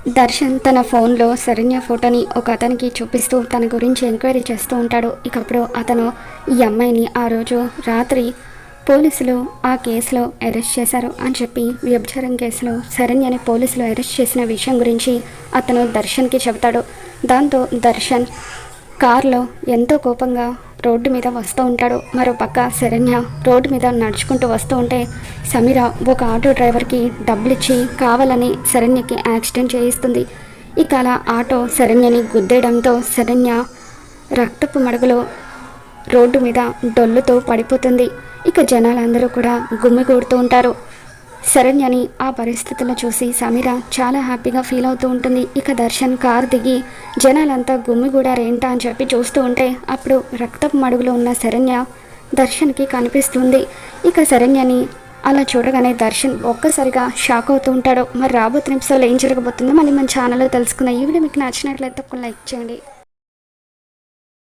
దర్శన్ తన ఫోన్లో శరణ్య ఫోటోని ఒక అతనికి చూపిస్తూ తన గురించి ఎంక్వైరీ చేస్తూ ఉంటాడు. ఇకప్పుడు అతను ఈ అమ్మాయిని ఆ రోజు రాత్రి పోలీసులు ఆ కేసులో అరెస్ట్ చేశారు అని చెప్పి, వ్యభిచారం కేసులో శరణ్యని పోలీసులు అరెస్ట్ చేసిన విషయం గురించి అతను దర్శన్కి చెబుతాడు. దాంతో దర్శన్ కారులో ఎంతో కోపంగా రోడ్డు మీద వస్తూ ఉంటాడు. మరోపక్క శరణ్య రోడ్డు మీద నడుచుకుంటూ వస్తూ ఉంటే సమీర ఒక ఆటో డ్రైవర్కి డబ్బులిచ్చి కావాలని శరణ్యకి యాక్సిడెంట్ చేయిస్తుంది. ఇక అలా ఆటో శరణ్యని గుద్దేయడంతో శరణ్య రక్తపు మడుగులో రోడ్డు మీద డొల్లుతో పడిపోతుంది. ఇక జనాలందరూ కూడా గుమ్మిగూడుతూ ఉంటారు. శరణ్యని ఆ పరిస్థితుల్లో చూసి సమీర చాలా హ్యాపీగా ఫీల్ అవుతూ ఉంటుంది. ఇక దర్శన్ కారు దిగి జనాలంతా గుమ్మిగూడారేంటా అని చెప్పి చూస్తూ ఉంటే అప్పుడు రక్తపు మడుగులో ఉన్న శరణ్య దర్శన్కి కనిపిస్తుంది. ఇక శరణ్యని అలా చూడగానే దర్శన్ ఒక్కసారిగా షాక్ అవుతూ ఉంటాడు. మరి రాబోతున్న ఎపిసోడ్లో ఏం జరగబోతుందో మళ్ళీ మన ఛానల్లో తెలుసుకుందాం. ఈ వీడియో మీకు నచ్చినట్లయితే ఒక లైక్ చేయండి.